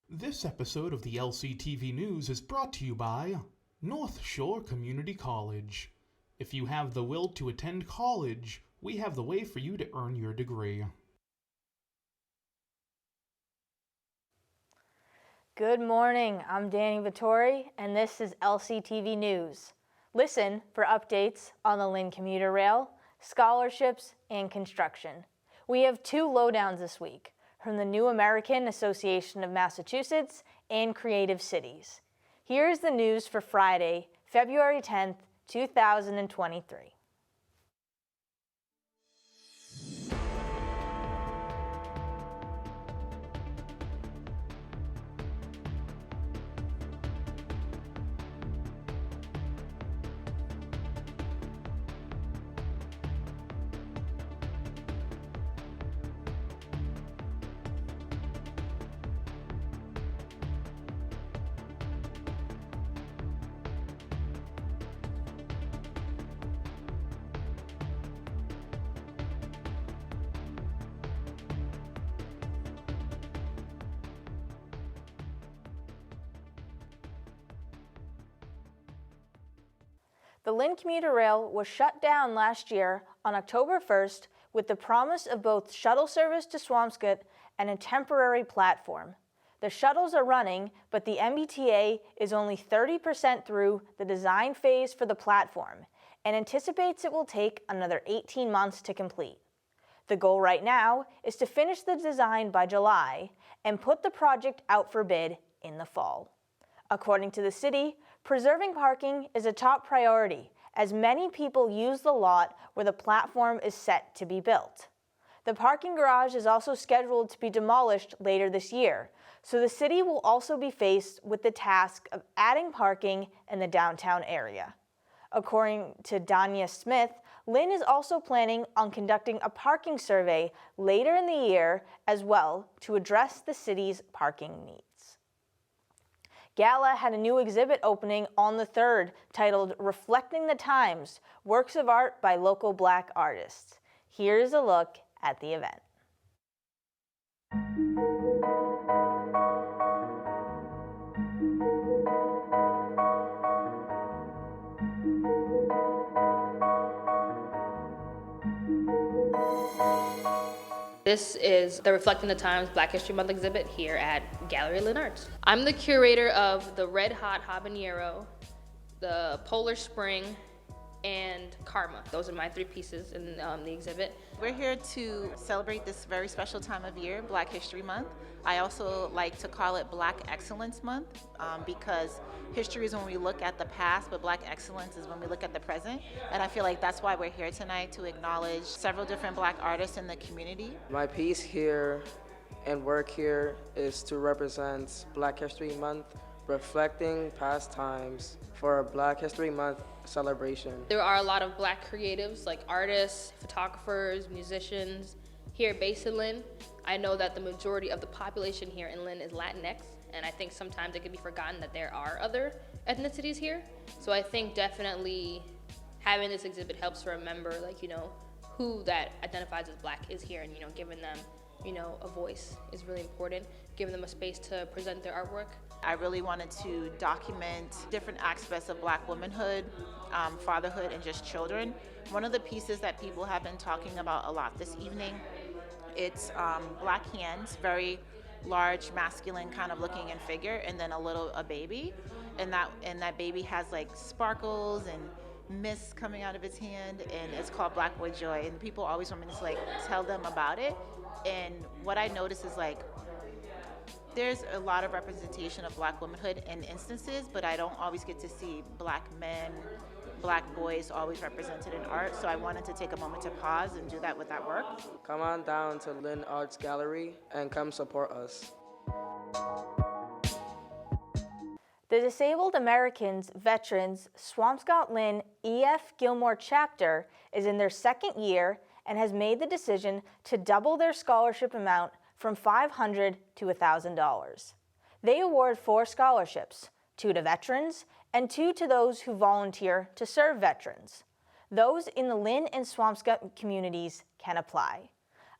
This episode of the LCTV News is brought to you by North Shore Community College. If you have the will to attend college, we have the way for you to earn your degree. Good morning, I'm Danny Vittori, and this is LCTV News. Listen for updates on the Lynn commuter rail, scholarships, and construction. We have 2 lowdowns this week from the New American Association of Massachusetts and Creative Cities. Here is the news for Friday, February 10th, 2023. The Lynn commuter rail was shut down last year on October 1st with the promise of both shuttle service to Swampscott and a temporary platform. The shuttles are running, but the MBTA is only 30% through the design phase for the platform and anticipates it will take another 18 months to complete. The goal right now is to finish the design by July and put the project out for bid in the fall. According to the city, preserving parking is a top priority as many people use the lot where the platform is set to be built. The parking garage is also scheduled to be demolished later this year, so the city will also be faced with the task of adding parking in the downtown area. According to Danya Smith, Lynn is also planning on conducting a parking survey later in the year as well to address the city's parking needs. Gala had a new exhibit opening on the 3rd titled Reflecting the Times, Works of Art by Local Black Artists. Here's a look at the event. This is the Reflecting the Times Black History Month exhibit here at Gallery Lynn Arts. I'm the curator of the Red Hot Habanero, the Polar Spring, and Karma. Those are my 3 pieces in the exhibit. We're here to celebrate this very special time of year, Black History Month. I also like to call it Black Excellence Month because history is when we look at the past, but Black excellence is when we look at the present. And I feel like that's why we're here tonight, to acknowledge several different Black artists in the community. My piece here and work here is to represent Black History Month, reflecting past times for a Black History Month celebration. There are a lot of Black creatives like artists, photographers, musicians here based in Lynn. I know that the majority of the population here in Lynn is Latinx, and I think sometimes it can be forgotten that there are other ethnicities here. So I think definitely having this exhibit helps to remember, who that identifies as Black is here, and, giving them, a voice is really important, giving them a space to present their artwork. I really wanted to document different aspects of Black womanhood, fatherhood, and just children. One of the pieces that people have been talking about a lot this evening, it's Black hands, very large, masculine kind of looking in figure, and then a baby, and that baby has like sparkles and mist coming out of its hand, and it's called Black Boy Joy. And people always want me to tell them about it. And what I notice is there's a lot of representation of Black womanhood in instances, but I don't always get to see Black men, Black boys always represented in art. So I wanted to take a moment to pause and do that with that work. Come on down to Lynn Arts Gallery and come support us. The Disabled Americans Veterans Swampscott Lynn E.F. Gilmore chapter is in their 2nd year and has made the decision to double their scholarship amount from $500 to $1,000. They award 4 scholarships, 2 to veterans and 2 to those who volunteer to serve veterans. Those in the Lynn and Swampscott communities can apply.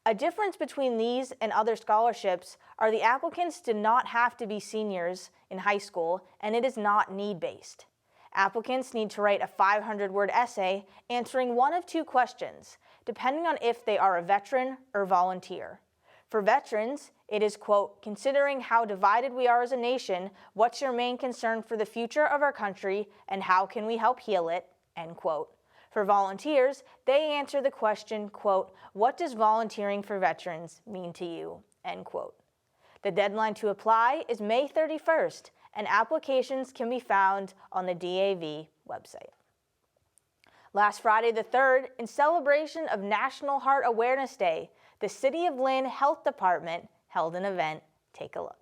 A difference between these and other scholarships are the applicants do not have to be seniors in high school, and it is not need-based. Applicants need to write a 500-word essay answering one of two questions, depending on if they are a veteran or volunteer. For veterans, it is, quote, considering how divided we are as a nation, what's your main concern for the future of our country, and how can we help heal it, end quote. For volunteers, they answer the question, quote, what does volunteering for veterans mean to you, end quote. The deadline to apply is May 31st, and applications can be found on the DAV website. Last Friday the 3rd, in celebration of National Heart Awareness Day, the City of Lynn Health Department held an event. Take a look.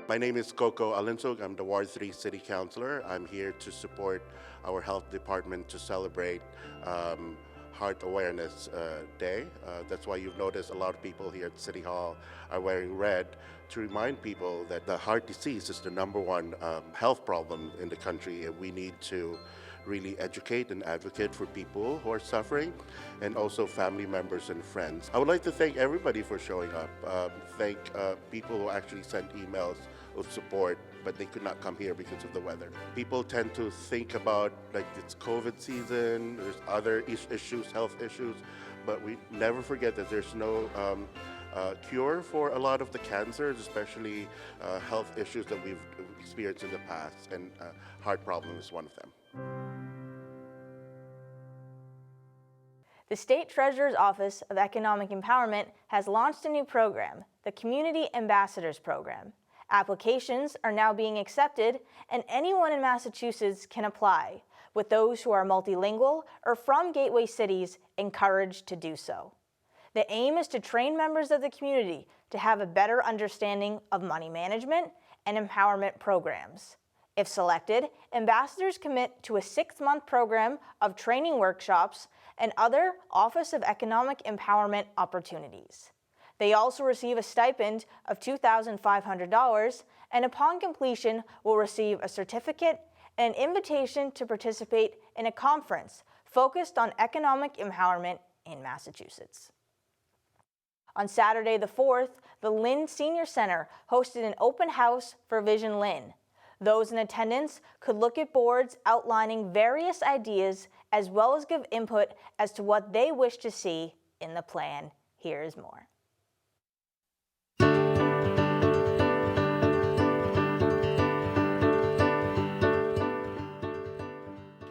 My name is Coco Alinsog. I'm the Ward 3 City Councilor. I'm here to support our health department to celebrate Heart Awareness Day. That's why you've noticed a lot of people here at City Hall are wearing red to remind people that the heart disease is the #1 health problem in the country, and we need to really educate and advocate for people who are suffering, and also family members and friends. I would like to thank everybody for showing up. Thank people who actually sent emails of support, but they could not come here because of the weather. People tend to think about like it's COVID season, there's other issues, health issues, but we never forget that there's no cure for a lot of the cancers, especially health issues that we've experienced in the past, and heart problem is one of them. The State Treasurer's Office of Economic Empowerment has launched a new program, the Community Ambassadors Program. Applications are now being accepted, and anyone in Massachusetts can apply, with those who are multilingual or from gateway cities encouraged to do so. The aim is to train members of the community to have a better understanding of money management and empowerment programs. If selected, ambassadors commit to a 6-month program of training workshops and other Office of Economic Empowerment opportunities. They also receive a stipend of $2,500, and upon completion will receive a certificate and an invitation to participate in a conference focused on economic empowerment in Massachusetts. On Saturday the 4th, the Lynn Senior Center hosted an open house for Vision Lynn. Those in attendance could look at boards outlining various ideas as well as give input as to what they wish to see in the plan. Here is more.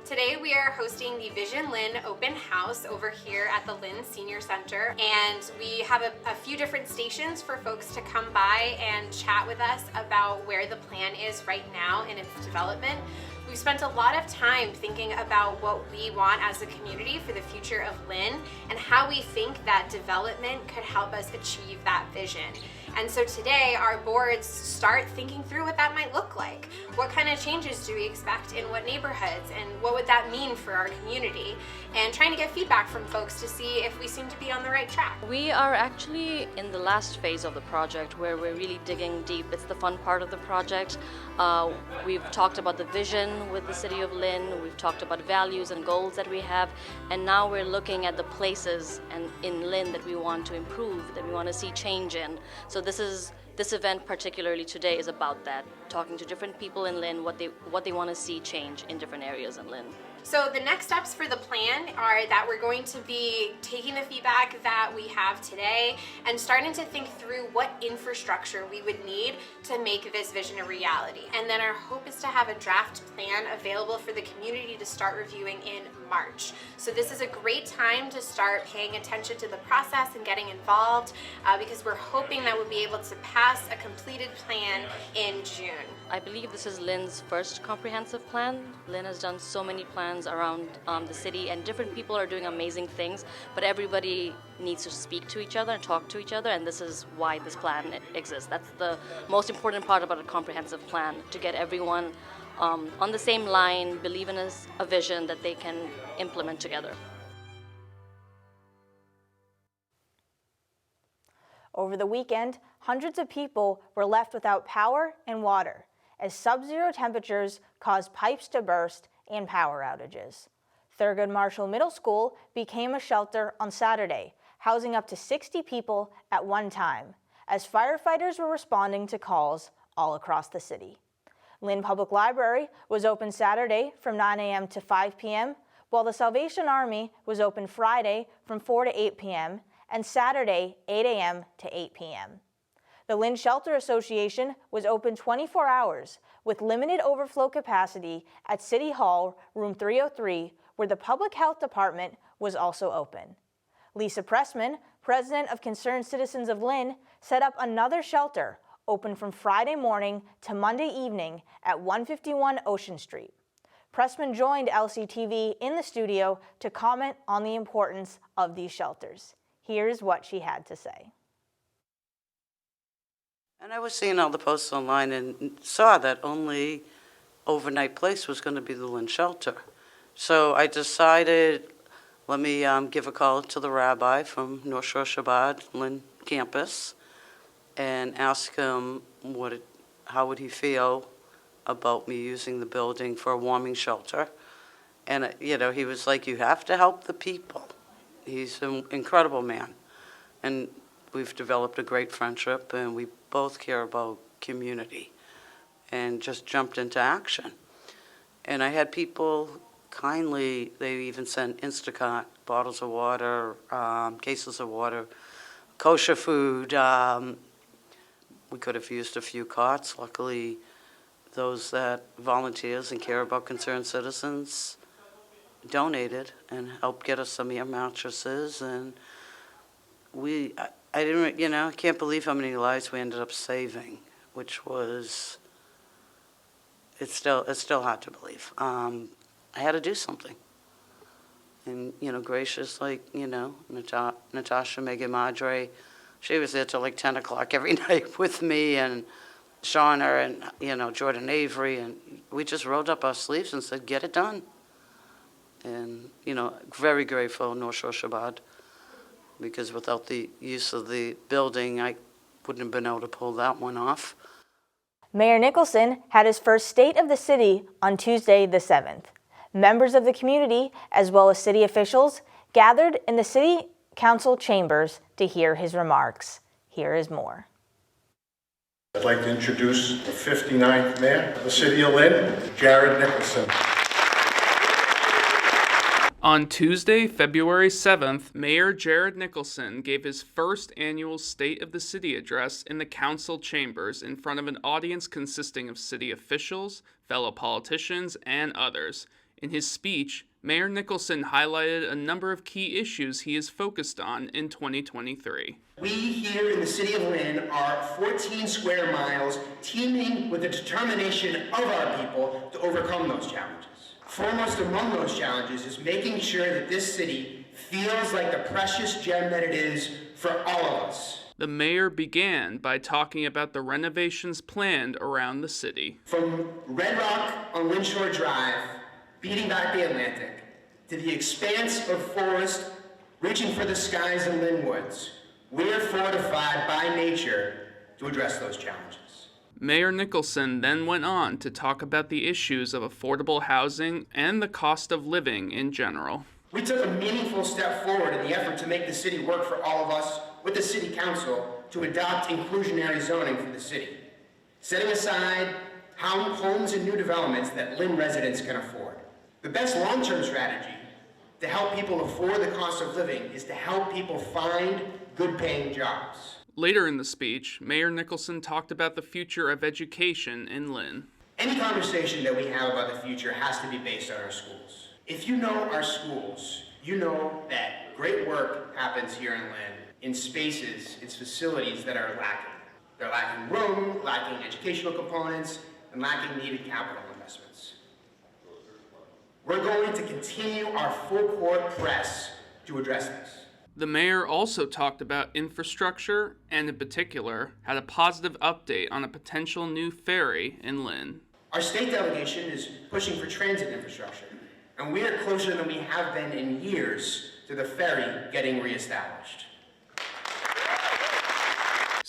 Today we are hosting the Vision Lynn open house over here at the Lynn Senior Center, and we have a few different stations for folks to come by and chat with us about where the plan is right now in its development. We've spent a lot of time thinking about what we want as a community for the future of Lynn and how we think that development could help us achieve that vision. And so today our boards start thinking through what that might look like. What kind of changes do we expect in what neighborhoods, and what would that mean for our community? And trying to get feedback from folks to see if we seem to be on the right track. We are actually in the last phase of the project where we're really digging deep. It's the fun part of the project. We've talked about the vision with the City of Lynn, we've talked about values and goals that we have, and now we're looking at the places in Lynn that we want to improve, that we want to see change in. So this event particularly today is about that, talking to different people in Lynn, what they want to see change in different areas in Lynn. So the next steps for the plan are that we're going to be taking the feedback that we have today and starting to think through what infrastructure we would need to make this vision a reality. And then our hope is to have a draft plan available for the community to start reviewing in March. So this is a great time to start paying attention to the process and getting involved because we're hoping that we'll be able to pass a completed plan in June. I believe this is Lynn's first comprehensive plan. Lynn has done so many plans around the city, and different people are doing amazing things, but everybody needs to speak to each other and talk to each other, and this is why this plan exists. That's the most important part about a comprehensive plan, to get everyone on the same line, believe in a vision that they can implement together. Over the weekend, hundreds of people were left without power and water as sub-zero temperatures caused pipes to burst and power outages. Thurgood Marshall Middle School became a shelter on Saturday, housing up to 60 people at one time, as firefighters were responding to calls all across the city. Lynn Public Library was open Saturday from 9 a.m. to 5 p.m., while the Salvation Army was open Friday from 4 to 8 p.m. and Saturday 8 a.m. to 8 p.m. The Lynn Shelter Association was open 24 hours with limited overflow capacity at City Hall, room 303, where the Public Health Department was also open. Lisa Pressman, president of Concerned Citizens of Lynn, set up another shelter open from Friday morning to Monday evening at 151 Ocean Street. Pressman joined LCTV in the studio to comment on the importance of these shelters. Here's what she had to say. And I was seeing all the posts online and saw that only overnight place was going to be the Lynn shelter. So I decided, let me give a call to the rabbi from North Shore Shabbat, Lynn campus, and ask him how would he feel about me using the building for a warming shelter. And, he was like, you have to help the people. He's an incredible man. And we've developed a great friendship, and we both care about community, and just jumped into action. And I had people kindly, they even sent Instacart, bottles of water, cases of water, kosher food. We could have used a few cots. Luckily, those that volunteers and care about concerned citizens donated and helped get us some air mattresses. And I didn't, I can't believe how many lives we ended up saving, which was, it's still hard to believe. I had to do something. And, gracious, like, Natasha, Megan Madre, she was there till like 10 o'clock every night with me, and Shauna and, Jordan Avery, and we just rolled up our sleeves and said, get it done. And, very grateful, North Shore Shabbat, because without the use of the building, I wouldn't have been able to pull that one off. Mayor Nicholson had his first State of the City on Tuesday the 7th. Members of the community, as well as city officials, gathered in the City Council chambers to hear his remarks. Here is more. I'd like to introduce the 59th Mayor of the City of Lynn, Jared Nicholson. On Tuesday, February 7th, Mayor Jared Nicholson gave his first annual State of the City address in the council chambers in front of an audience consisting of city officials, fellow politicians, and others. In his speech, Mayor Nicholson highlighted a number of key issues he is focused on in 2023. We here in the City of Lynn are 14 square miles teeming with the determination of our people to overcome those challenges. Foremost among those challenges is making sure that this city feels like the precious gem that it is for all of us. The mayor began by talking about the renovations planned around the city. From Red Rock on Lynn Shore Drive, beating back the Atlantic, to the expanse of forest reaching for the skies in Lynn Woods, we're fortified by nature to address those challenges. Mayor Nicholson then went on to talk about the issues of affordable housing and the cost of living in general. We took a meaningful step forward in the effort to make the city work for all of us with the City Council to adopt inclusionary zoning for the city, setting aside homes and new developments that Lynn residents can afford. The best long-term strategy to help people afford the cost of living is to help people find good-paying jobs. Later in the speech, Mayor Nicholson talked about the future of education in Lynn. Any conversation that we have about the future has to be based on our schools. If you know our schools, you know that great work happens here in Lynn in spaces, in facilities that are lacking. They're lacking room, lacking educational components, and lacking needed capital investments. We're going to continue our full court press to address this. The mayor also talked about infrastructure and, in particular, had a positive update on a potential new ferry in Lynn. Our state delegation is pushing for transit infrastructure, and we are closer than we have been in years to the ferry getting reestablished.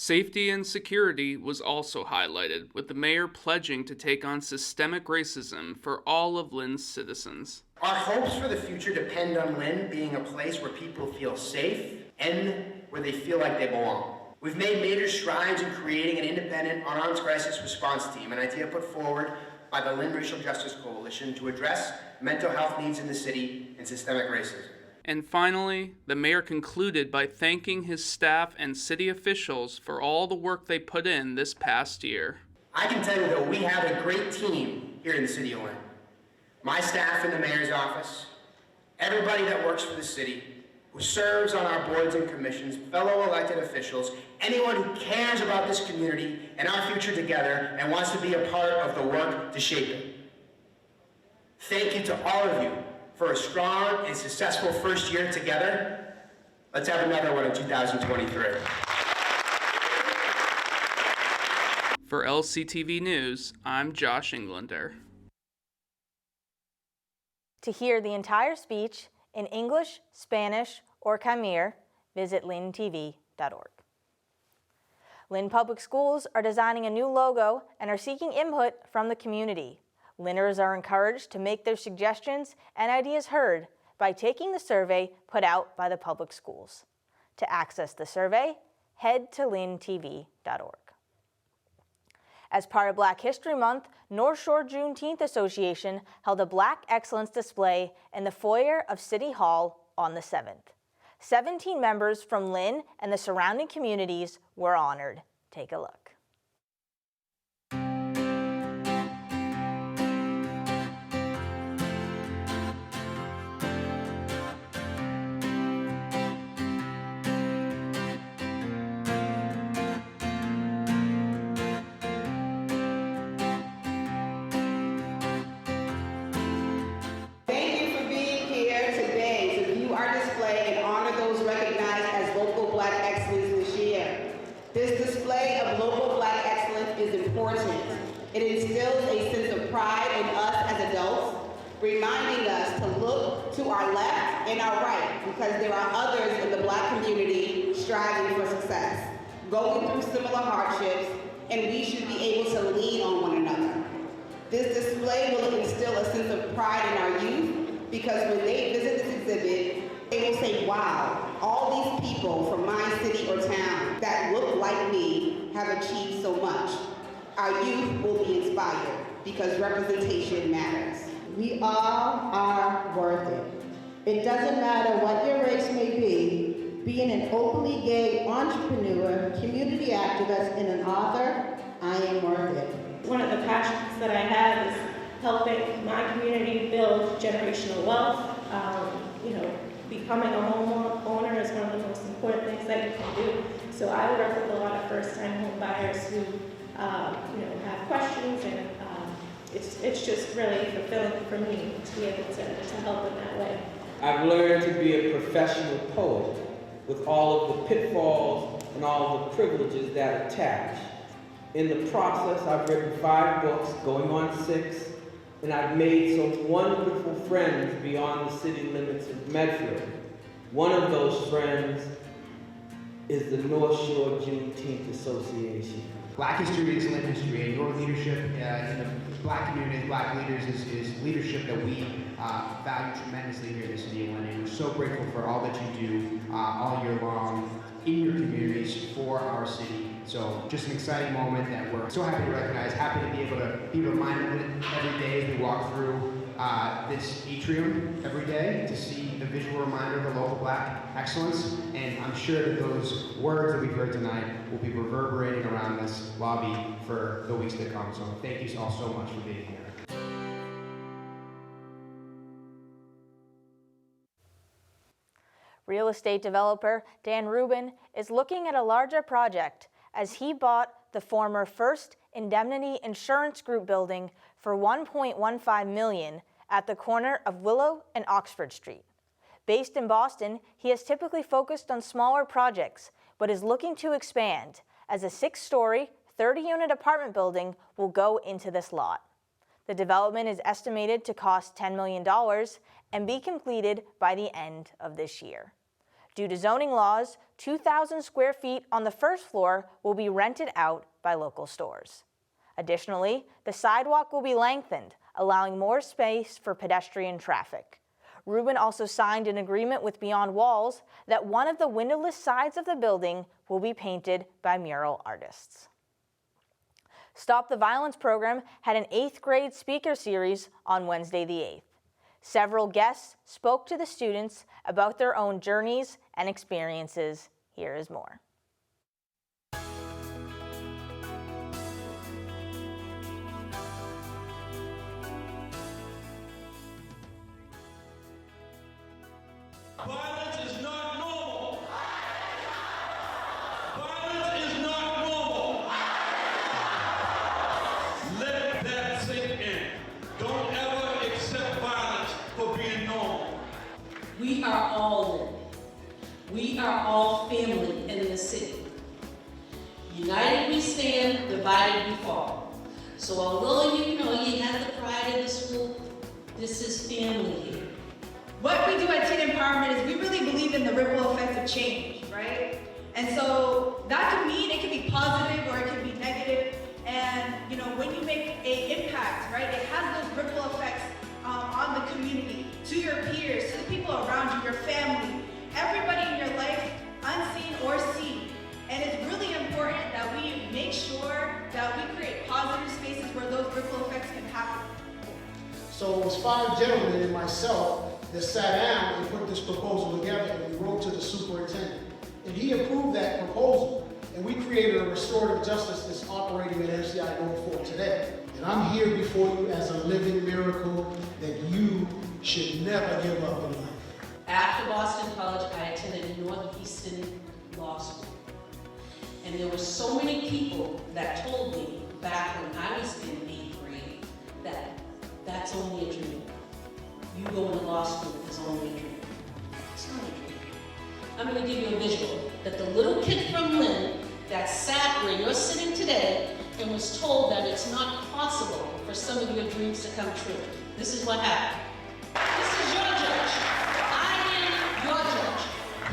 Safety and security was also highlighted, with the mayor pledging to take on systemic racism for all of Lynn's citizens. Our hopes for the future depend on Lynn being a place where people feel safe and where they feel like they belong. We've made major strides in creating an independent, unarmed crisis response team, an idea put forward by the Lynn Racial Justice Coalition to address mental health needs in the city and systemic racism. And finally, the mayor concluded by thanking his staff and city officials for all the work they put in this past year. I can tell you that we have a great team here in the city of Lynn. My staff in the mayor's office, everybody that works for the city, who serves on our boards and commissions, fellow elected officials, anyone who cares about this community and our future together and wants to be a part of the work to shape it. Thank you to all of you for a strong and successful first year together. Let's have another one in 2023. For LCTV News, I'm Josh Englander. To hear the entire speech in English, Spanish, or Khmer, visit lyntv.org. Lynn Public Schools are designing a new logo and are seeking input from the community. Lynners are encouraged to make their suggestions and ideas heard by taking the survey put out by the public schools. To access the survey, head to lyntv.org. As part of Black History Month, North Shore Juneteenth Association held a Black Excellence display in the foyer of City Hall on the 7th. 17 members from Lynn and the surrounding communities were honored. Take a look. It instills a sense of pride in us as adults, reminding us to look to our left and our right because there are others in the Black community striving for success, going through similar hardships, and we should be able to lean on one another. This display will instill a sense of pride in our youth because when they visit this exhibit, they will say, wow, all these people from my city or town that look like me have achieved so much. Our youth will be inspired because representation matters. We all are worth it. It doesn't matter what your race may be, being an openly gay entrepreneur, community activist, and an author, I am worth it. One of the passions that I have is helping my community build generational wealth. Becoming a homeowner is one of the most important things that you can do. So I work with a lot of first-time home buyers who have questions, and it's just really fulfilling for me to be able to help in that way. I've learned to be a professional poet with all of the pitfalls and all of the privileges that attach. In the process, I've written 5 books, going on 6, and I've made some wonderful friends beyond the city limits of Medford. One of those friends is the North Shore Juneteenth Association. Black history is Lynn history, and your leadership in the Black community, Black leaders, is leadership that we value tremendously here in the city of Lynn. And we're so grateful for all that you do all year long in your communities for our city. So just an exciting moment that we're so happy to recognize, happy to be able to be reminded of it every day as we walk through this atrium every day to see the visual reminder of the local Black excellence. And I'm sure that those words that we've heard tonight will be reverberating around this lobby for the weeks to come. So thank you all so much for being here. Real estate developer Dan Rubin is looking at a larger project as he bought the former First Indemnity Insurance Group building for $1.15 million at the corner of Willow and Oxford Street. Based in Boston, he has typically focused on smaller projects, but is looking to expand as a 6-story, 30-unit apartment building will go into this lot. The development is estimated to cost $10 million and be completed by the end of this year. Due to zoning laws, 2,000 square feet on the first floor will be rented out by local stores. Additionally, the sidewalk will be lengthened, allowing more space for pedestrian traffic. Rubin also signed an agreement with Beyond Walls that one of the windowless sides of the building will be painted by mural artists. Stop the Violence program had an 8th grade speaker series on Wednesday the 8th. Several guests spoke to the students about their own journeys and experiences. Here is more. Violence is not normal. Violence is not normal. Let that sink in. Don't ever accept violence for being normal. We are all Lynn. We are all family in this city. United we stand, divided we fall. So although you have the pride of the school, this is family here. What we do at Teen Empowerment is we really believe in the ripple effect of change, right? And so that could mean it could be positive or it could be negative. And when you make an impact, right, it has those ripple effects on the community, to your peers, to the people around you, your family, everybody in your life, unseen or seen. And it's really important that we make sure that we create positive spaces where those ripple effects can happen. So it was 5 gentlemen and myself that sat down and put this proposal together, and we wrote to the superintendent. And he approved that proposal, and we created a restorative justice that's operating at MCI Norfolk today. And I'm here before you as a living miracle that you should never give up in life. After Boston College, I attended Northeastern Law School. And there were so many people that told me back when I was in 8th grade that that's only a dream. You go into law school is only a dream. It's not a dream. I'm going to give you a visual that the little kid from Lynn that sat where you're sitting today and was told that it's not possible for some of your dreams to come true. This is what happened. This is your judge. I am your judge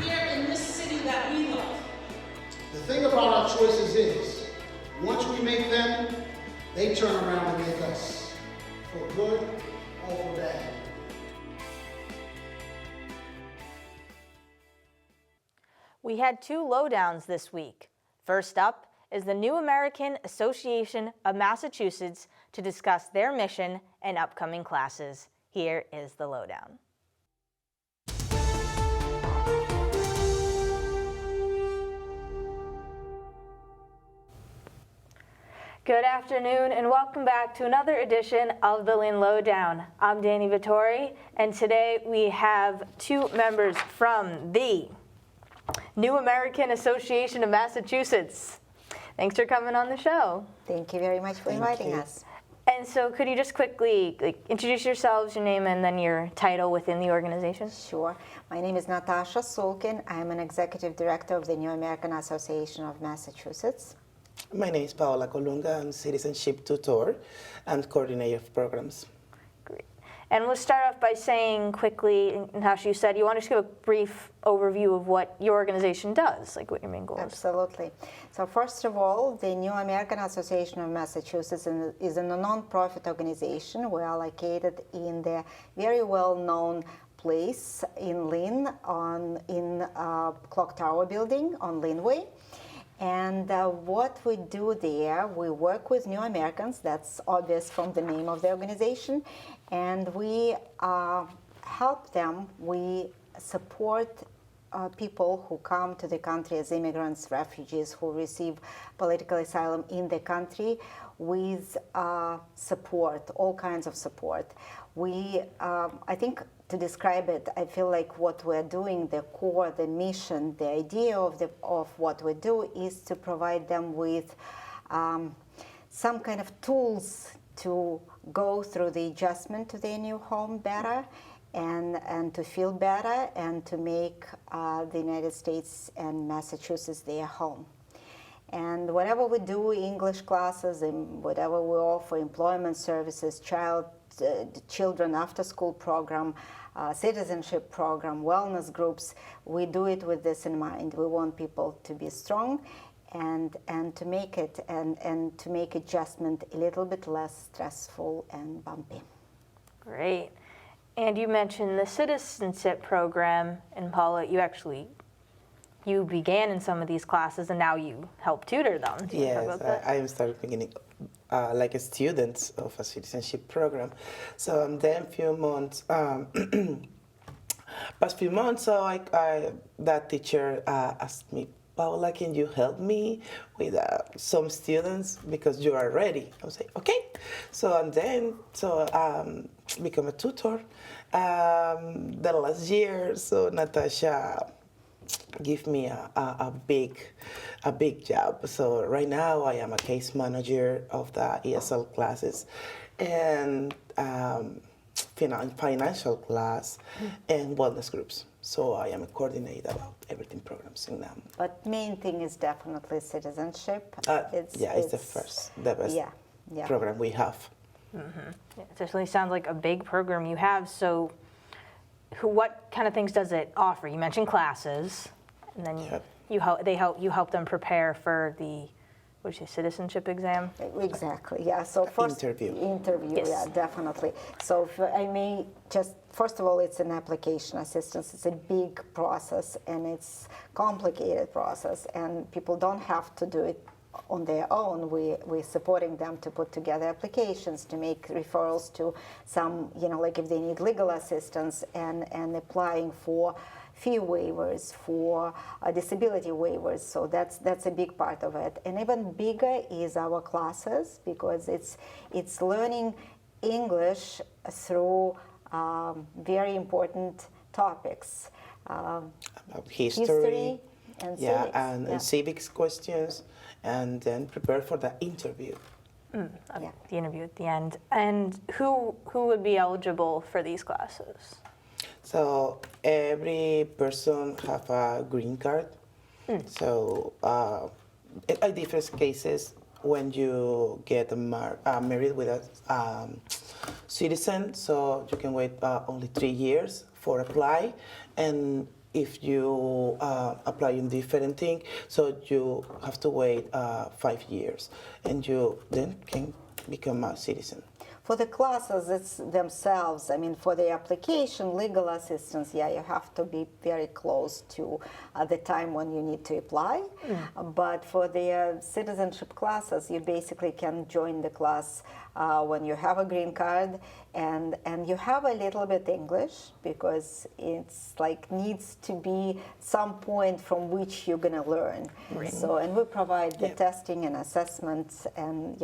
here in this city that we love. The thing about our choices is, once we make them, they turn around and make us, for good or for bad. We had 2 lowdowns this week. First up is the New American Association of Massachusetts to discuss their mission and upcoming classes. Here is the lowdown. Good afternoon and welcome back to another edition of the Lynn Lowdown. I'm Danny Vittori, and today we have 2 members from the New American Association of Massachusetts. Thanks for coming on the show. Thank you very much for inviting us. And so could you just quickly introduce yourselves, your name, and then your title within the organization? Sure. My name is Natasha Sulkin. I'm an executive director of the New American Association of Massachusetts. My name is Paola Colunga. I'm citizenship tutor and coordinator of programs. Great. And we'll start off by saying quickly, Natasha, you said you want to just give a brief overview of what your organization does, like what your main goal is. Absolutely. So first of all, the New American Association of Massachusetts is a non-profit organization. We are located in the very well-known place in Lynn, in Clock Tower building on Lynnway. And what we do there, we work with new Americans, that's obvious from the name of the organization, and we help them. We support people who come to the country as immigrants, refugees, who receive political asylum in the country with support, all kinds of support. We, I think, to describe it, I feel like what we're doing, the core, the mission, the idea of what we do is to provide them with some kind of tools to go through the adjustment to their new home better and to feel better and to make the United States and Massachusetts their home. And whatever we do, English classes and whatever we offer, employment services, child the children after-school program, citizenship program, wellness groups. We do it with this in mind. We want people to be strong and to make it and to make adjustment a little bit less stressful and bumpy. Great. And you mentioned the citizenship program, and Paula, you began in some of these classes and now you help tutor them. Do you want to talk about that? I started beginning like a student of a citizenship program. So then few months, past few months, so that teacher asked me, Paula, can you help me with some students because you are ready? I was like, okay. So and then become a tutor. The last year, so Natasha give me a big job. So right now I am a case manager of the ESL classes and financial class and wellness groups. So I am a coordinator about everything programs in them. But main thing is definitely citizenship. It's the best program we have. Mm-hmm. Yeah, it certainly sounds like a big program you have. So what kind of things does it offer? You mentioned classes, and then you help them prepare for the citizenship exam? Exactly, yeah. So first interview, yes. Yeah, definitely. So if I may just, first of all, it's an application assistance. It's a big process and it's complicated process, and people don't have to do it on their own. We're supporting them to put together applications, to make referrals to some, like if they need legal assistance and applying for fee waivers, for disability waivers. So that's a big part of it. And even bigger is our classes, because it's learning English through very important topics. About history and civics. And civics questions, and then prepare for the interview. The interview at the end. And who would be eligible for these classes? So every person have a green card. So in different cases, when you get married with a citizen, so you can wait only 3 years for apply, and if you apply in different thing, so you have to wait 5 years, and you then can become a citizen. For the classes, it's themselves. I mean, for the application, legal assistance, you have to be very close to the time when you need to apply. But for the citizenship classes, you basically can join the class when you have a green card and you have a little bit English, because it's like needs to be some point from which you're going to learn. Right. So, and we provide the testing and assessments, and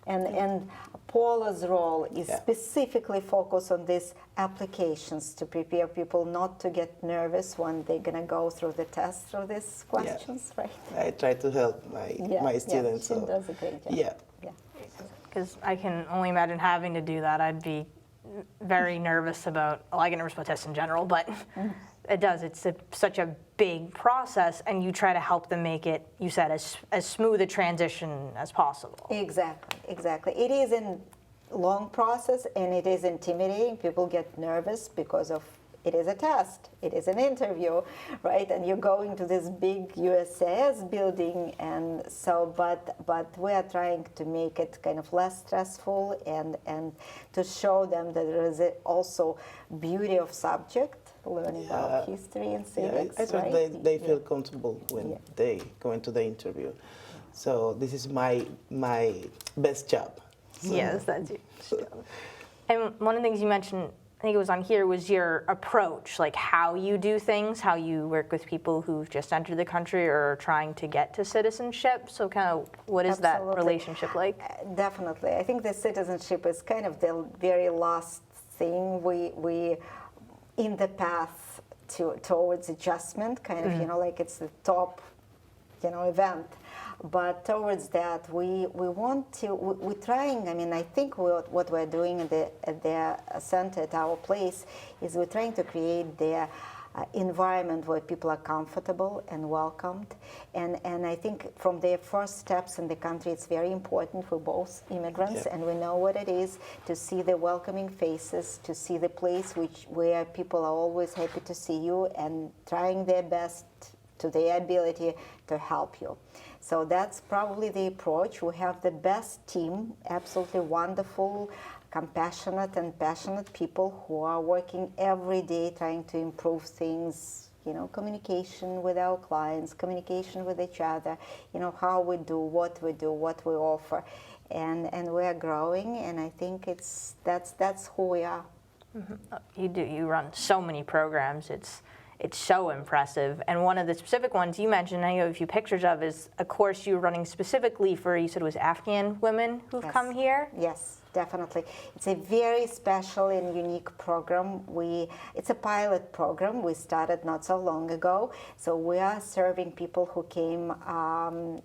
And Paula's role is specifically focused on these applications to prepare people not to get nervous when they're going to go through the test, through these questions, right? I try to help my students. She does a great job. Because I can only imagine having to do that. I'd be very nervous about, I get nervous about tests in general, but it's such a big process, and you try to help them make it, you said, as smooth a transition as possible. Exactly. It is a long process, and it is intimidating. People get nervous because of it is a test, it is an interview, right? And you're going to this big USAS building, and so, but we are trying to make it kind of less stressful and to show them that there is also beauty of subject, learning about history and civics. I think they feel comfortable when they go into the interview. So this is my best job. So. Yes, that's your job. And one of the things you mentioned, I think it was on here, was your approach, like how you do things, how you work with people who've just entered the country or are trying to get to citizenship. So kind of what is that relationship like? Definitely. I think the citizenship is kind of the very last thing we in the path towards adjustment, kind of, like it's the top, event. But towards that, we're trying, I think what we're doing at the center, at our place, is we're trying to create the environment where people are comfortable and welcomed. And I think from their first steps in the country, it's very important for both immigrants, and we know what it is to see the welcoming faces, to see the place where people are always happy to see you and trying their best to their ability to help you. So that's probably the approach. We have the best team, absolutely wonderful, compassionate and passionate people who are working every day trying to improve things, communication with our clients, communication with each other, how we do, what we offer. And we are growing, and I think that's who we are. Mm-hmm. You run so many programs. It's so impressive. And one of the specific ones you mentioned, I have a few pictures of, is a course you're running specifically for, you said it was Afghan women who've come here? Yes, definitely. It's a very special and unique program. It's a pilot program we started not so long ago. So we are serving people who came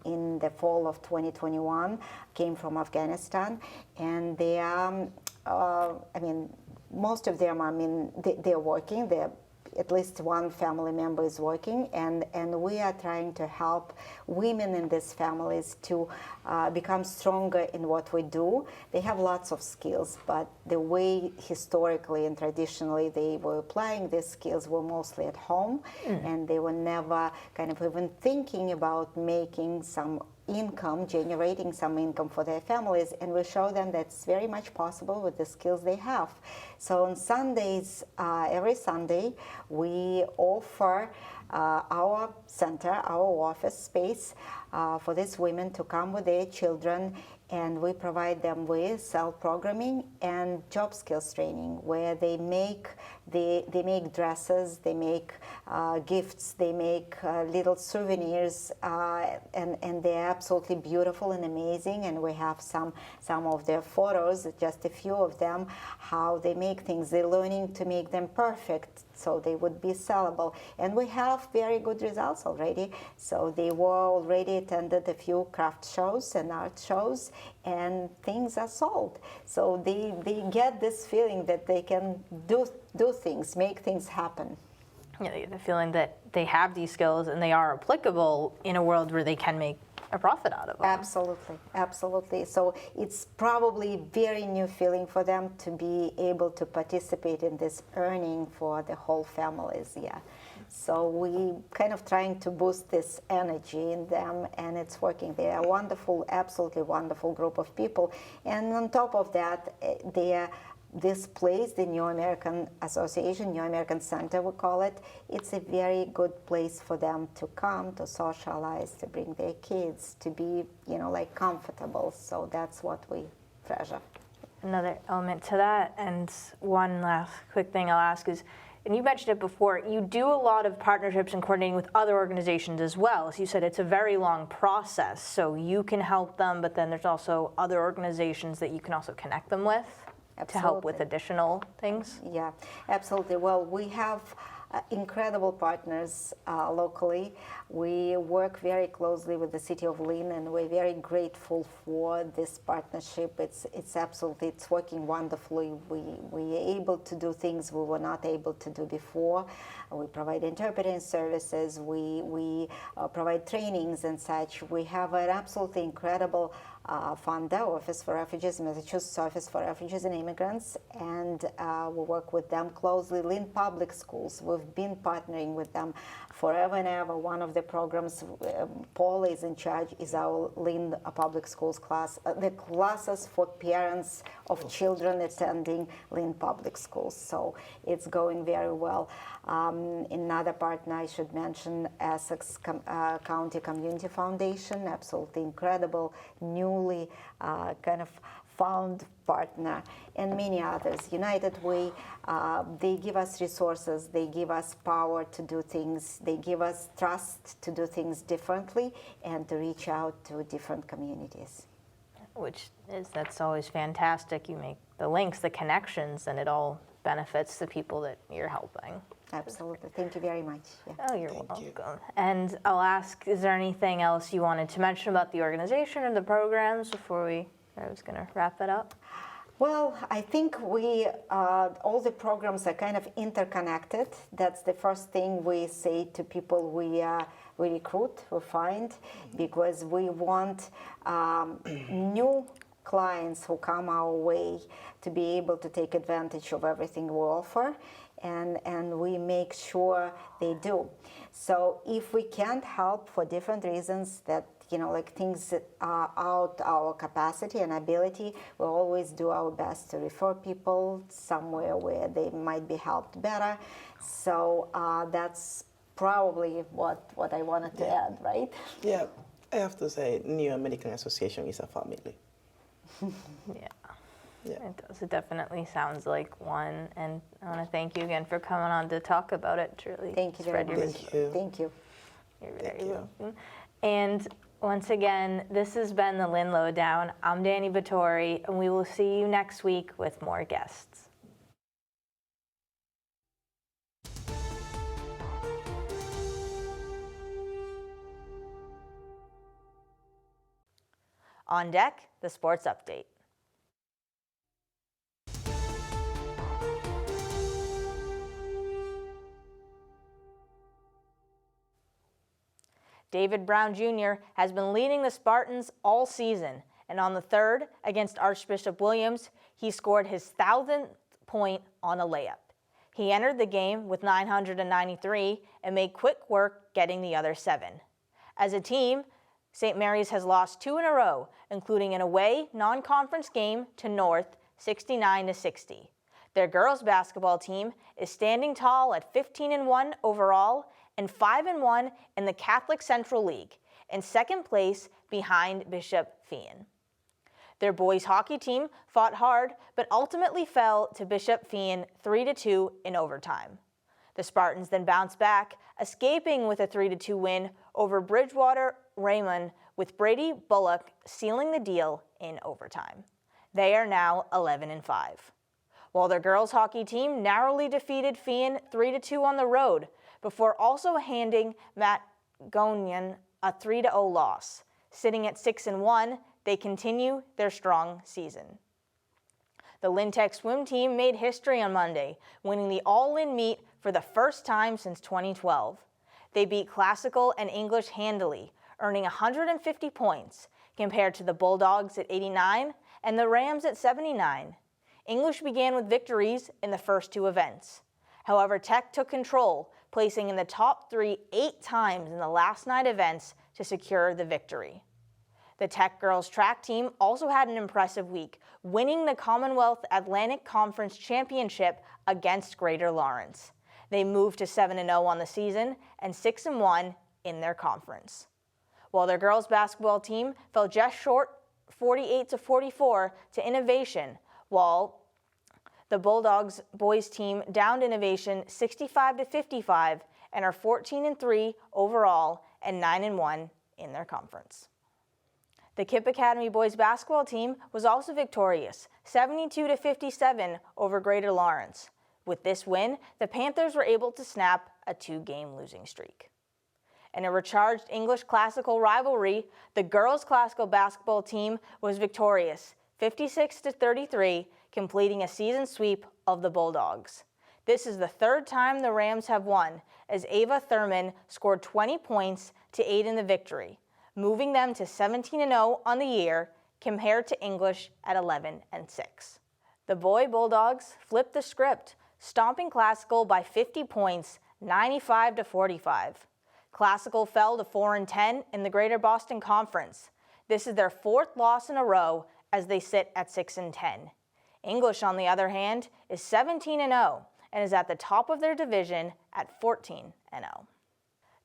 in the fall of 2021, came from Afghanistan, and they are, most of them, they're working, at least one family member is working, and we are trying to help women in these families to become stronger in what we do. They have lots of skills, but the way historically and traditionally they were applying these skills were mostly at home, and they were never kind of even thinking about making some income, generating some income for their families, and we show them that's very much possible with the skills they have. So on Sundays, every Sunday, we offer our center, our office space for these women to come with their children, and we provide them with self-programming and job skills training, where they make dresses, they make gifts, they make little souvenirs, and they're absolutely beautiful and amazing. And we have some of their photos, just a few of them, how they make things. They're learning to make them perfect so they would be sellable. And we have very good results already. So they already attended a few craft shows and art shows, and things are sold. So they get this feeling that they can do things, make things happen. Yeah, the feeling that they have these skills and they are applicable in a world where they can make a profit out of them. Absolutely, absolutely. So it's probably a very new feeling for them to be able to participate in this earning for the whole families, yeah. So we kind of trying to boost this energy in them, and it's working. They are wonderful, absolutely wonderful group of people. And on top of that, this place, the New American Association, New American Center, we call it, it's a very good place for them to come, to socialize, to bring their kids, to be, comfortable. So that's what we treasure. Another element to that, and one last quick thing I'll ask is, and you mentioned it before, you do a lot of partnerships and coordinating with other organizations as well. So you said it's a very long process, so you can help them, but then there's also other organizations that you can also connect them with. Absolutely. To help with additional things? Yeah, absolutely. Well, we have incredible partners locally. We work very closely with the city of Lynn, and we're very grateful for this partnership. It's working wonderfully. We are able to do things we were not able to do before. We provide interpreting services. We provide trainings and such. We have an absolutely incredible funder, Office for Refugees, Massachusetts Office for Refugees and Immigrants, and we work with them closely. Lynn Public Schools, we've been partnering with them forever and ever. One of the programs Paul is in charge is our Lynn Public Schools class, the classes for parents of children attending Lynn Public Schools. So it's going very well. Another partner I should mention, Essex County Community Foundation, absolutely incredible, newly kind of found partner, and many others. United Way, they give us resources, they give us power to do things, they give us trust to do things differently and to reach out to different communities. That's always fantastic. You make the links, the connections, and it all benefits the people that you're helping. Absolutely. Thank you very much. Yeah. Oh, you're welcome. And I'll ask, is there anything else you wanted to mention about the organization or the programs before I was going to wrap it up? Well, I think all the programs are kind of interconnected. That's the first thing we say to people we recruit, we find, because we want new clients who come our way to be able to take advantage of everything we offer, and we make sure they do. So if we can't help for different reasons that, like things are out our capacity and ability, we'll always do our best to refer people somewhere where they might be helped better. So that's probably what I wanted to add, right? Yeah, I have to say, New American Association is a family. Yeah. It does. It definitely sounds like one. And I want to thank you again for coming on to talk about it. Truly, thank you very much. Thank you. You're very welcome. And once again, this has been the Lynn Lowdown. I'm Danny Vittori, and we will see you next week with more guests. On deck, the sports update. David Brown Jr. has been leading the Spartans all season, and on the third, against Archbishop Williams, he scored his 1,000th point on a layup. He entered the game with 993 and made quick work getting the other 7. As a team, St. Mary's has lost 2 in a row, including an away non-conference game to North, 69-60. Their girls basketball team is standing tall at 15-1 overall and 5-1 in the Catholic Central League, in second place behind Bishop Fien. Their boys hockey team fought hard, but ultimately fell to Bishop Fien 3-2 in overtime. The Spartans then bounced back, escaping with a 3-2 win over Bridgewater Raymond, with Brady Bullock sealing the deal in overtime. They are now 11-5. While their girls hockey team narrowly defeated Fien 3-2 on the road, before also handing Matt Gonian a 3-0 loss. Sitting at 6-1, they continue their strong season. The Lynn Tech swim team made history on Monday, winning the All-In meet for the first time since 2012. They beat Classical and English handily, earning 150 points, compared to the Bulldogs at 89 and the Rams at 79. English began with victories in the first 2 events. However, Tech took control, placing in the top 3 8 times in the last night events to secure the victory. The Tech girls track team also had an impressive week, winning the Commonwealth Atlantic Conference Championship against Greater Lawrence. They moved to 7-0 on the season and 6-1 in their conference. While their girls basketball team fell just short 48-44 to Innovation, while the Bulldogs boys team downed Innovation 65-55 and are 14-3 overall and 9-1 in their conference. The KIPP Academy boys basketball team was also victorious, 72-57 over Greater Lawrence. With this win, the Panthers were able to snap a 2-game losing streak. In a recharged English classical rivalry, the girls' classical basketball team was victorious, 56-33, completing a season sweep of the Bulldogs. This is the 3rd time the Rams have won, as Ava Thurman scored 20 points to aid in the victory, moving them to 17-0 on the year, compared to English at 11-6. The boy Bulldogs flipped the script, stomping Classical by 50 points, 95-45. Classical fell to 4-10 in the Greater Boston Conference. This is their 4th loss in a row as they sit at 6-10. English, on the other hand, is 17-0 and is at the top of their division at 14-0.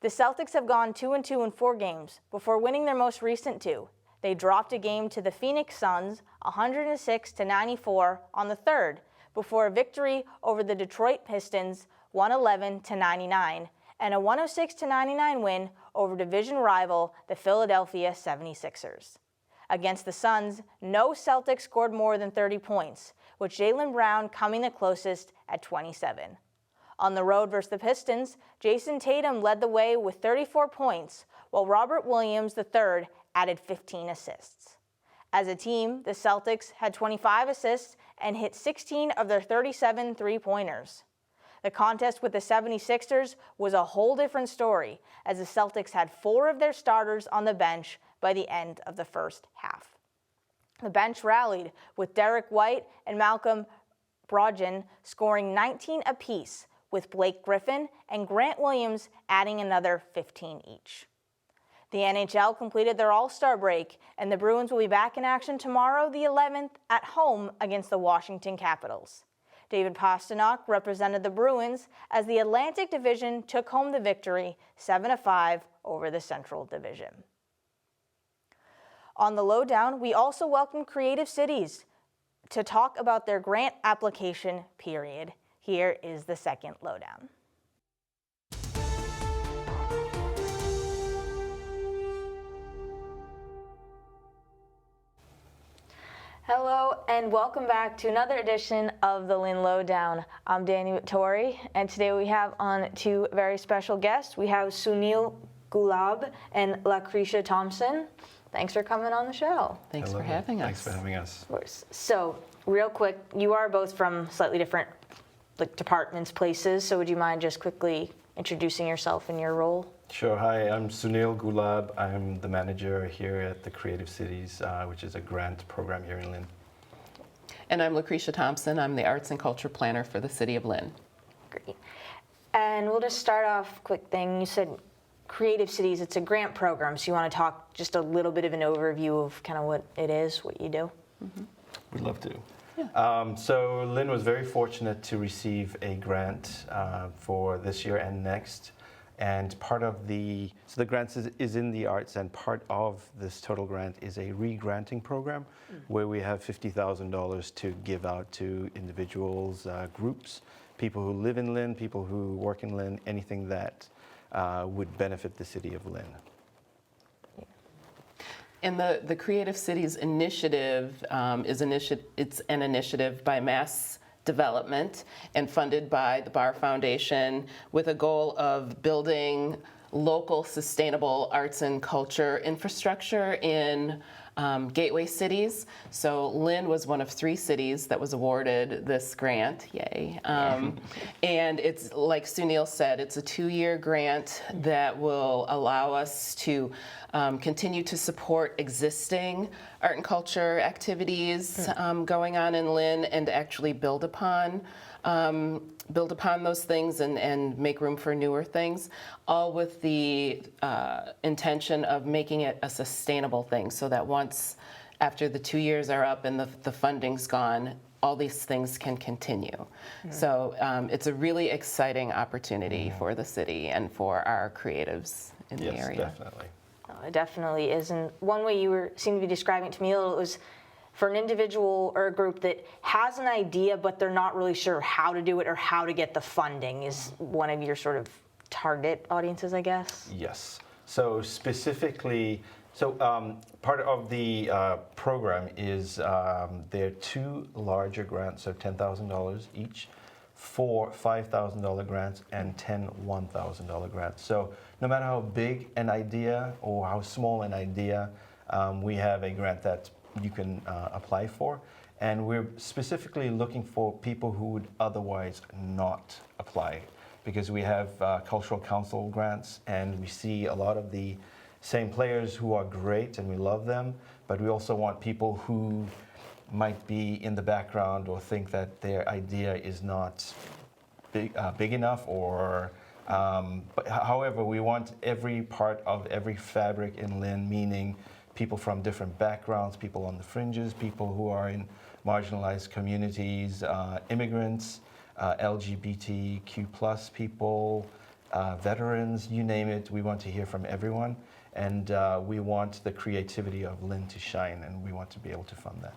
The Celtics have gone 2-2 in 4 games before winning their most recent 2. They dropped a game to the Phoenix Suns, 106-94 on the 3rd, before a victory over the Detroit Pistons, 111-99, and a 106-99 win over division rival, the Philadelphia 76ers. Against the Suns, no Celtic scored more than 30 points, with Jaylen Brown coming the closest at 27. On the road versus the Pistons, Jason Tatum led the way with 34 points, while Robert Williams III added 15 assists. As a team, the Celtics had 25 assists and hit 16 of their 37 three-pointers. The contest with the 76ers was a whole different story, as the Celtics had 4 of their starters on the bench by the end of the first half. The bench rallied, with Derek White and Malcolm Brogdon scoring 19 apiece, with Blake Griffin and Grant Williams adding another 15 each. The NHL completed their All-Star break, and the Bruins will be back in action tomorrow, the 11th, at home against the Washington Capitals. David Pastrnak represented the Bruins as the Atlantic Division took home the victory 7-5 over the Central Division. On the Lowdown, we also welcome Creative Cities to talk about their grant application period. Here is the second Lowdown. Hello and welcome back to another edition of the Lynn Lowdown. I'm Danny Vittori, and today we have on 2 very special guests. We have Sunil Gulab and Lucretia Thompson. Thanks for coming on the show. Thanks for having us. Thanks for having us. Of course. So, real quick, you are both from slightly different departments, places, so would you mind just quickly introducing yourself and your role? Sure. Hi, I'm Sunil Gulab. I'm the manager here at the Creative Cities, which is a grant program here in Lynn. And I'm Lucretia Thompson. I'm the Arts and Culture Planner for the City of Lynn. Great. And we'll just start off, quick thing. You said Creative Cities, it's a grant program, so you want to talk just a little bit of an overview of kind of what it is, what you do? Mm-hmm. We'd love to. Yeah. So Lynn was very fortunate to receive a grant for this year and next. And part of the grant is in the arts, and part of this total grant is a re-granting program where we have $50,000 to give out to individuals, groups, people who live in Lynn, people who work in Lynn, anything that would benefit the city of Lynn. And the Creative Cities initiative it's an initiative by Mass Development and funded by the Barr Foundation with a goal of building local sustainable arts and culture infrastructure in gateway cities. So Lynn was one of 3 cities that was awarded this grant, yay. And it's, like Sunil said, it's a 2-year grant that will allow us to continue to support existing art and culture activities going on in Lynn, and actually build upon those things and make room for newer things, all with the intention of making it a sustainable thing, so that once after the 2 years are up and the funding's gone, all these things can continue. So it's a really exciting opportunity for the city and for our creatives in the area. Yes, definitely. Oh, it definitely is. And one way you seem to be describing it to me a little was for an individual or a group that has an idea, but they're not really sure how to do it or how to get the funding is one of your sort of target audiences, I guess? Yes. So specifically, part of the program is there are 2 larger grants, so $10,000 each, 4 $5,000 grants, and 10 $1,000 grants. So no matter how big an idea or how small an idea, we have a grant that you can apply for. And we're specifically looking for people who would otherwise not apply, because we have cultural council grants, and we see a lot of the same players who are great and we love them, but we also want people who might be in the background or think that their idea is not big enough, or but however, we want every part of every fabric in Lynn, meaning people from different backgrounds, people on the fringes, people who are in marginalized communities, immigrants, LGBTQ+ people, veterans, you name it. We want to hear from everyone, and we want the creativity of Lynn to shine, and we want to be able to fund that.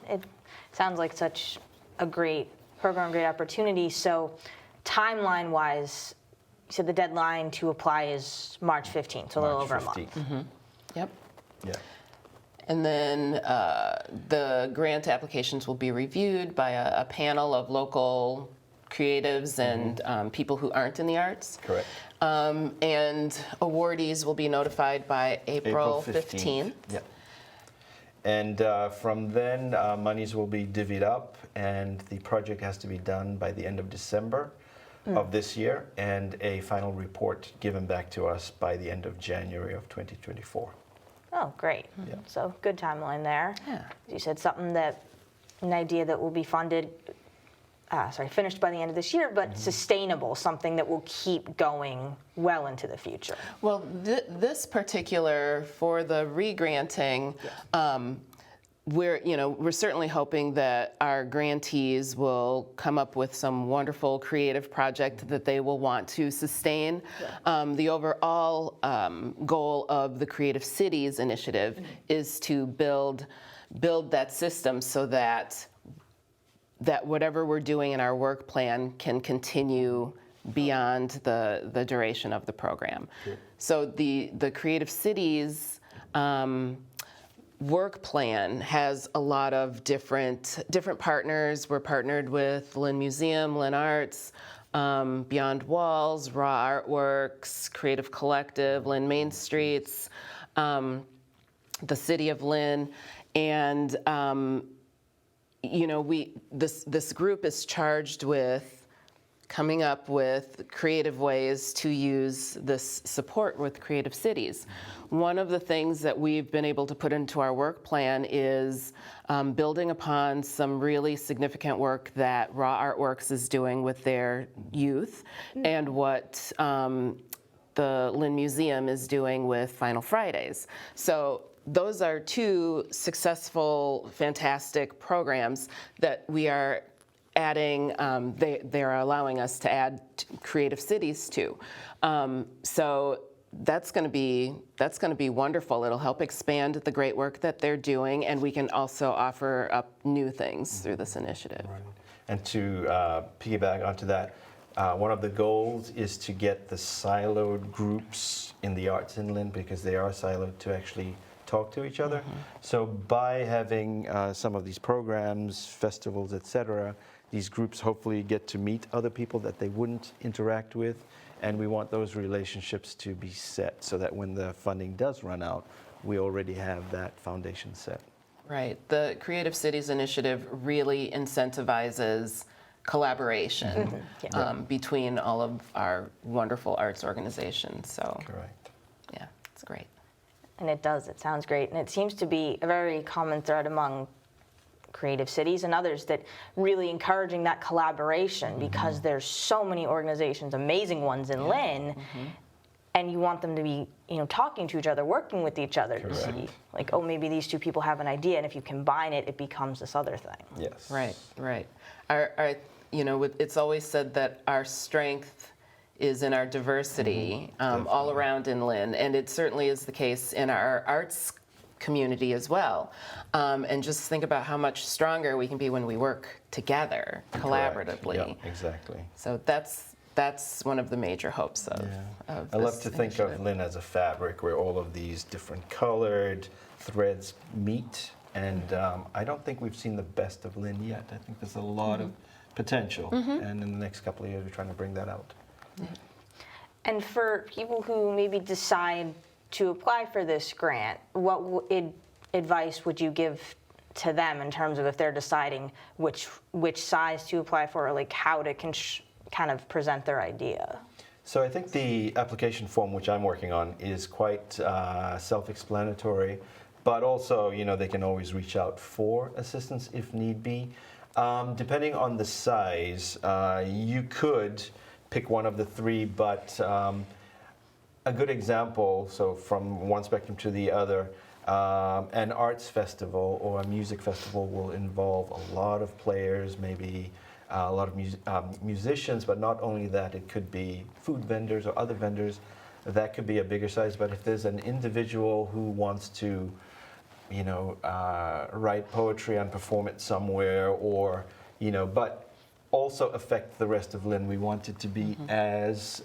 It sounds like such a great program, great opportunity. So timeline-wise, you said the deadline to apply is March 15th, so a little over a month. Mm-hmm. Yep. Yeah. And then the grant applications will be reviewed by a panel of local creatives and people who aren't in the arts. Correct. And awardees will be notified by April 15th. Yeah. And from then, monies will be divvied up, and the project has to be done by the end of December of this year, and a final report given back to us by the end of January of 2024. Oh, great. Yeah. So good timeline there. Yeah. You said an idea that will be finished by the end of this year, but sustainable, something that will keep going well into the future. Well, this particular, for the re-granting, we're certainly hoping that our grantees will come up with some wonderful creative project that they will want to sustain. The overall goal of the Creative Cities initiative is to build that system so that whatever we're doing in our work plan can continue beyond the duration of the program. Sure. So the Creative Cities work plan has a lot of different partners. We're partnered with Lynn Museum, Lynn Arts, Beyond Walls, Raw Artworks, Creative Collective, Lynn Main Streets, the City of Lynn, and this group is charged with coming up with creative ways to use this support with Creative Cities. One of the things that we've been able to put into our work plan is building upon some really significant work that Raw Artworks is doing with their youth and what the Lynn Museum is doing with Final Fridays. So those are two successful, fantastic programs that we are adding, they are allowing us to add Creative Cities to. So that's going to be wonderful. It'll help expand the great work that they're doing, and we can also offer up new things through this initiative. Right. And to piggyback onto that, one of the goals is to get the siloed groups in the arts in Lynn, because they are siloed, to actually talk to each other. So by having some of these programs, festivals, etc., these groups hopefully get to meet other people that they wouldn't interact with, and we want those relationships to be set so that when the funding does run out, we already have that foundation set. Right. The Creative Cities initiative really incentivizes collaboration between all of our wonderful arts organizations. So, correct. Yeah, it's great. And it does. It sounds great. And it seems to be a very common thread among Creative Cities and others, that really encouraging that collaboration, because there's so many organizations, amazing ones in Lynn, and you want them to be, talking to each other, working with each other to see, like, oh, maybe these two people have an idea, and if you combine it, it becomes this other thing. Yes. Right. It's always said that our strength is in our diversity all around in Lynn, and it certainly is the case in our arts community as well. And just think about how much stronger we can be when we work together, collaboratively. Yeah, exactly. So that's one of the major hopes of I love to this think initiative. of Lynn as a fabric where all of these different colored threads meet, and I don't think we've seen the best of Lynn yet. I think there's a lot of potential, and in the next couple of years we're trying to bring that out. And for people who maybe decide to apply for this grant, what advice would you give to them in terms of if they're deciding which size to apply for, or like how to kind of present their idea? So I think the application form, which I'm working on, is quite self-explanatory, but also, they can always reach out for assistance if need be. Depending on the size, you could pick one of the three, but a good example, so from one spectrum to the other, an arts festival or a music festival will involve a lot of players, maybe a lot of musicians, but not only that, it could be food vendors or other vendors. That could be a bigger size, but if there's an individual who wants to, write poetry and perform it somewhere, or, but also affect the rest of Lynn, we want it to be as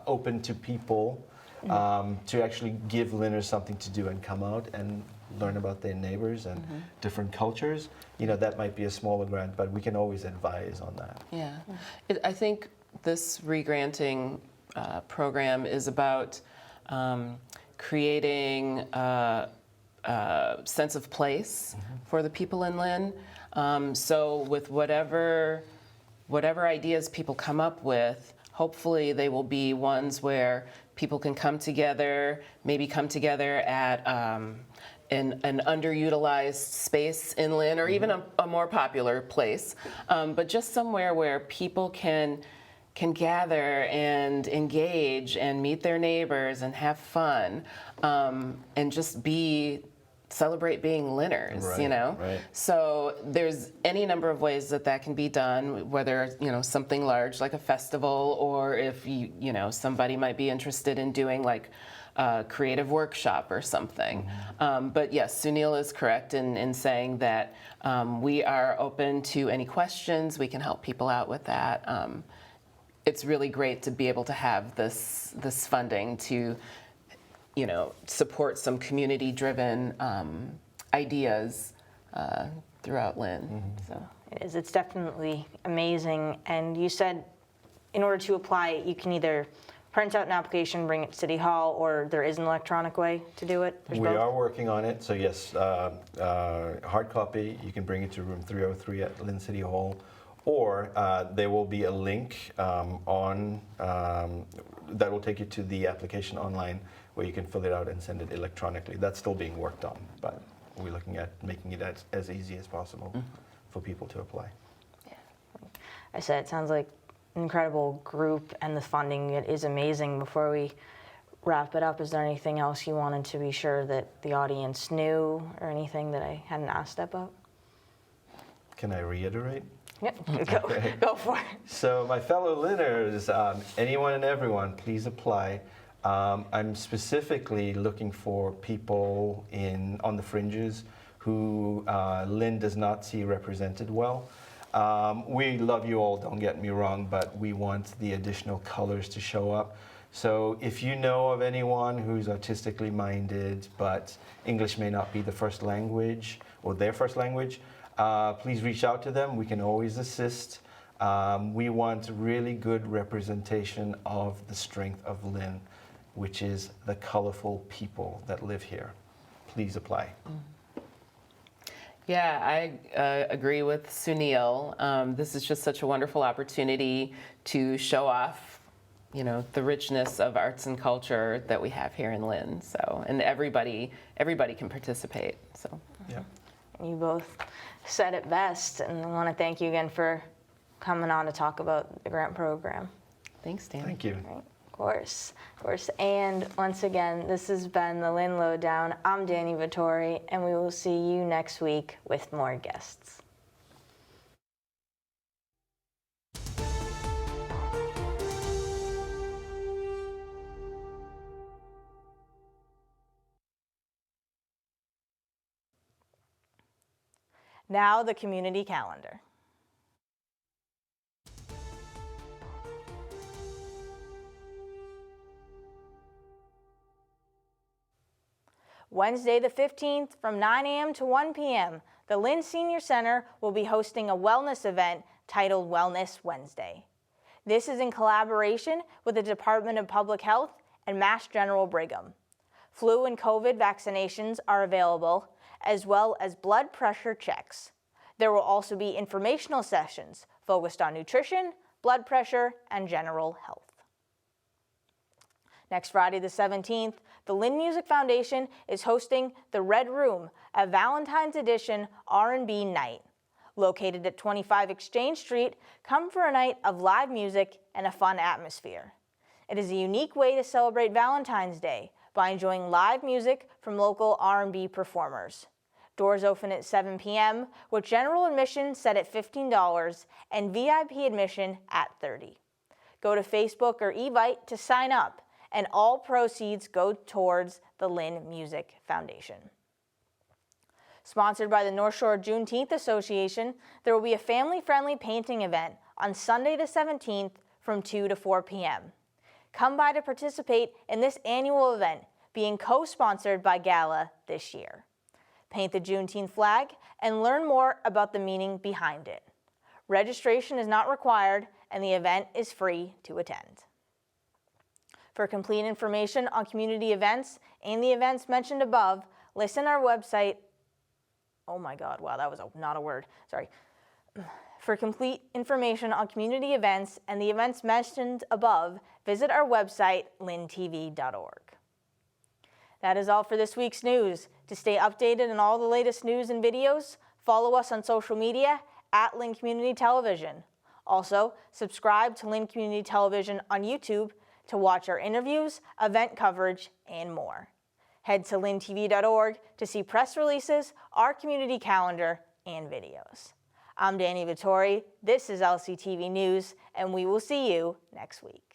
open to people, to actually give Lynners something to do and come out and learn about their neighbors and different cultures. That might be a smaller grant, but we can always advise on that. Yeah. I think this re-granting program is about creating a sense of place for the people in Lynn. So with whatever ideas people come up with, hopefully they will be ones where people can come together, maybe come together at an underutilized space in Lynn, or even a more popular place, but just somewhere where people can gather and engage and meet their neighbors and have fun, and just celebrate being Lynners, you know? Right. So there's any number of ways that can be done, whether, something large like a festival, or if somebody might be interested in doing like a creative workshop or something. But yes, Sunil is correct in saying that we are open to any questions. We can help people out with that. It's really great to be able to have this funding to support some community-driven ideas throughout Lynn. So it is. It's definitely amazing. And you said in order to apply, you can either print out an application, bring it to City Hall, or there is an electronic way to do it? We are working on it. So yes, hard copy, you can bring it to room 303 at Lynn City Hall, or there will be a link that will take you to the application online where you can fill it out and send it electronically. That's still being worked on, but we're looking at making it as easy as possible for people to apply. I said, it sounds like an incredible group, and the funding is amazing. Before we wrap it up, is there anything else you wanted to be sure that the audience knew, or anything that I hadn't asked about? Can I reiterate? Yep, go for it. So my fellow Lynners, anyone and everyone, please apply. I'm specifically looking for people on the fringes who Lynn does not see represented well. We love you all, don't get me wrong, but we want the additional colors to show up. So if you know of anyone who's artistically minded, but English may not be the first language or their first language, please reach out to them. We can always assist. We want really good representation of the strength of Lynn, which is the colorful people that live here. Please apply. Yeah, I agree with Sunil. This is just such a wonderful opportunity to show off, the richness of arts and culture that we have here in Lynn. So, and everybody can participate. So, yeah. You both said it best, and I want to thank you again for coming on to talk about the grant program. Thanks, Dan. Thank you. Right. Of course. And once again, this has been the Lynn Lowdown. I'm Danny Vittori, and we will see you next week with more guests. Now the community calendar. Wednesday the 15th from 9 a.m. to 1 p.m., the Lynn Senior Center will be hosting a wellness event titled Wellness Wednesday. This is in collaboration with the Department of Public Health and Mass General Brigham. Flu and COVID vaccinations are available, as well as blood pressure checks. There will also be informational sessions focused on nutrition, blood pressure, and general health. Next Friday the 17th, the Lynn Music Foundation is hosting the Red Room, a Valentine's Edition R&B night. Located at 25 Exchange Street, come for a night of live music and a fun atmosphere. It is a unique way to celebrate Valentine's Day by enjoying live music from local R&B performers. Doors open at 7 p.m., with general admission set at $15 and VIP admission at $30. Go to Facebook or Evite to sign up, and all proceeds go towards the Lynn Music Foundation. Sponsored by the North Shore Juneteenth Association, there will be a family-friendly painting event on Sunday the 17th from 2 to 4 p.m. Come by to participate in this annual event, being co-sponsored by Gala this year. Paint the Juneteenth flag and learn more about the meaning behind it. Registration is not required, and the event is free to attend. For complete information on community events and the events mentioned above, Listen our website. Oh my God, wow, that was not a word. Sorry. For complete information on community events and the events mentioned above, visit our website, lyntv.org. That is all for this week's news. To stay updated on all the latest news and videos, follow us on social media at Lynn Community Television. Also, subscribe to Lynn Community Television on YouTube to watch our interviews, event coverage, and more. Head to lyntv.org to see press releases, our community calendar, and videos. I'm Danny Vittori, this is LCTV News, and we will see you next week.